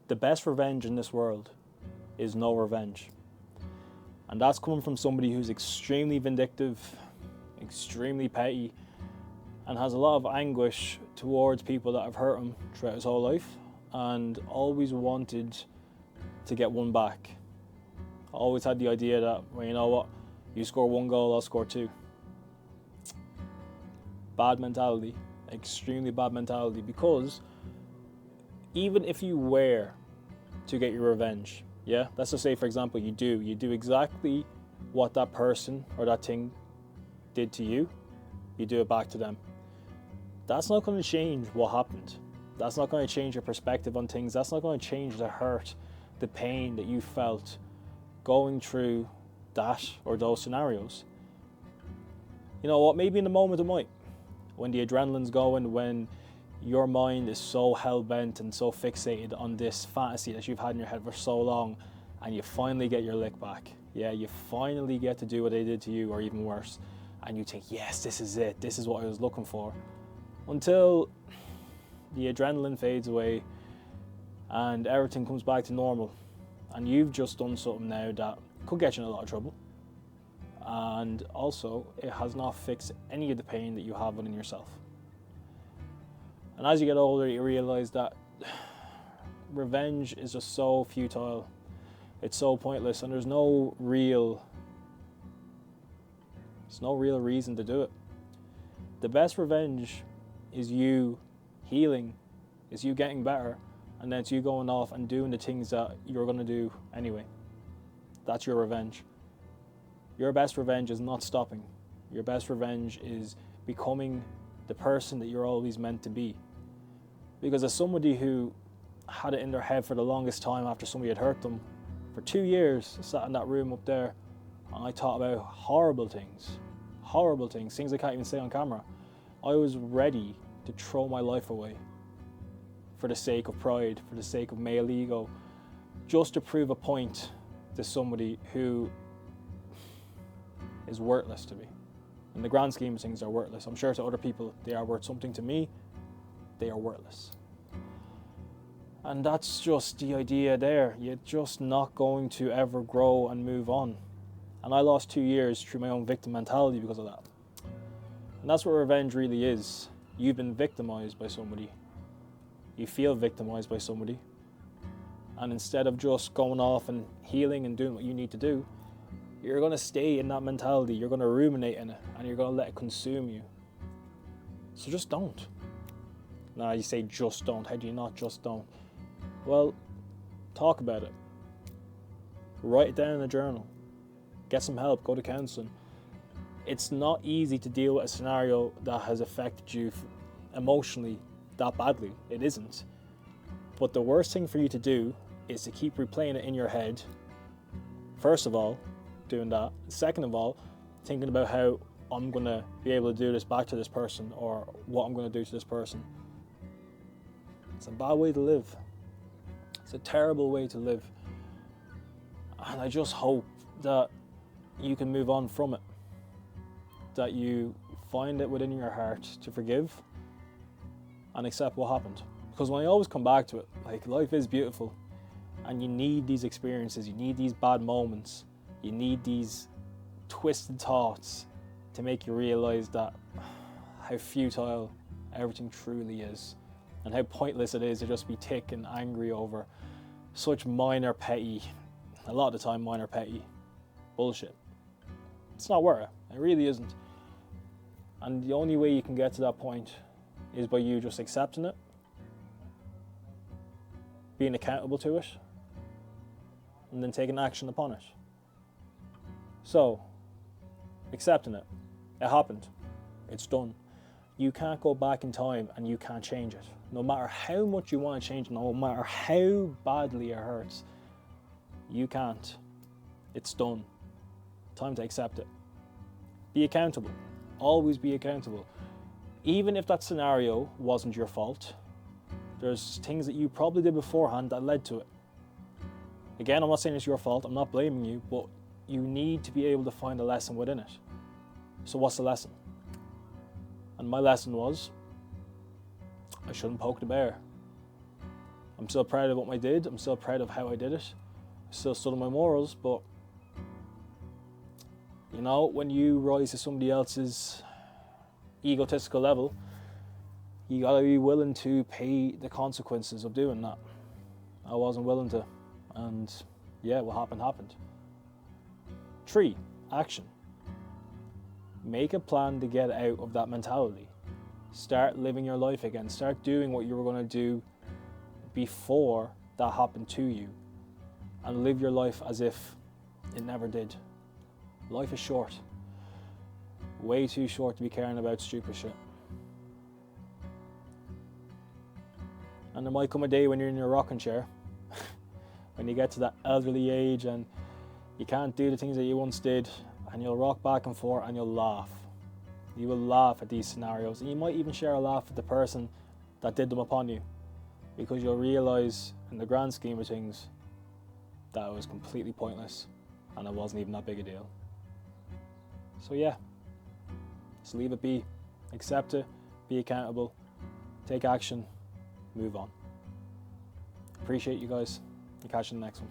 The best revenge in this world is no revenge. And that's coming from somebody who's extremely vindictive, extremely petty, and has a lot of anguish towards people that have hurt him throughout his whole life, and always wanted to get one back. Always had the idea that, well, you know what, you score one goal, I'll score two. Bad mentality, extremely bad mentality, because even if you were to get your revenge, yeah, let's just say, for example, you do exactly what that person or that thing did to you, you do it back to them. That's not going to change what happened. That's not going to change your perspective on things. That's not going to change the hurt, the pain that you felt going through that or those scenarios. You know what, maybe in the moment it might. When the adrenaline's going, when your mind is so hell-bent and so fixated on this fantasy that you've had in your head for so long, and you finally get your lick back. Yeah, you finally get to do what they did to you, or even worse. And you think, yes, this is it. This is what I was looking for. Until the adrenaline fades away and everything comes back to normal. And you've just done something now that could get you in a lot of trouble. And also, it has not fixed any of the pain that you have within yourself. And as you get older, you realize that revenge is just so futile. It's so pointless, and there's no real reason to do it. The best revenge is you healing, is you getting better, and then it's you going off and doing the things that you're going to do anyway. That's your revenge. Your best revenge is not stopping. Your best revenge is becoming the person that you're always meant to be. Because as somebody who had it in their head for the longest time after somebody had hurt them, for 2 years, I sat in that room up there and I thought about horrible things, things I can't even say on camera. I was ready to throw my life away for the sake of pride, for the sake of male ego, just to prove a point to somebody who is worthless to me. In the grand scheme of things, they're worthless. I'm sure to other people they are worth something. To me, they are worthless. And that's just the idea there. You're just not going to ever grow and move on. And I lost 2 years through my own victim mentality because of that. And that's what revenge really is. You've been victimized by somebody. You feel victimized by somebody. And instead of just going off and healing and doing what you need to do, you're going to stay in that mentality. You're going to ruminate in it, and you're going to let it consume you. So just don't. Now you say just don't. How do you not just don't? Well, talk about it. Write it down in a journal. Get some help. Go to counselling. It's not easy to deal with a scenario that has affected you emotionally that badly. It isn't. But the worst thing for you to do is to keep replaying it in your head. First of all, doing that. Second of all, thinking about how I'm going to be able to do this back to this person, or what I'm going to do to this person. It's a bad way to live. It's a terrible way to live. And I just hope that you can move on from it. That you find it within your heart to forgive and accept what happened. Because when I always come back to it, like, life is beautiful, and you need these experiences, you need these bad moments, you need these twisted thoughts to make you realize that how futile everything truly is, and how pointless it is to just be tick and angry over such minor petty, a lot of the time minor petty bullshit. It's not worth it. It really isn't. And the only way you can get to that point is by you just accepting it, being accountable to it, and then taking action upon it. So, accepting it. It happened. It's done. You can't go back in time, and you can't change it. No matter how much you want to change it, no matter how badly it hurts, you can't. It's done. Time to accept it. Be accountable. Always be accountable. Even if that scenario wasn't your fault, there's things that you probably did beforehand that led to it. Again, I'm not saying it's your fault, I'm not blaming you, but you need to be able to find a lesson within it. So what's the lesson? And my lesson was, I shouldn't poke the bear. I'm still proud of what I did. I'm still proud of how I did it. I still stood on my morals, but you know, when you rise to somebody else's egotistical level, you gotta be willing to pay the consequences of doing that. I wasn't willing to, and yeah, what happened happened. 3, action. Make a plan to get out of that mentality. Start living your life again. Start doing what you were going to do before that happened to you, and live your life as if it never did. Life is short. Way too short to be caring about stupid shit. And there might come a day when you're in your rocking chair, when you get to that elderly age and you can't do the things that you once did, and you'll rock back and forth and you'll laugh. You will laugh at these scenarios, and you might even share a laugh with the person that did them upon you, because you'll realise in the grand scheme of things that it was completely pointless and it wasn't even that big a deal. So yeah, just leave it be, accept it, be accountable, take action, move on. Appreciate you guys. I'll catch you in the next one.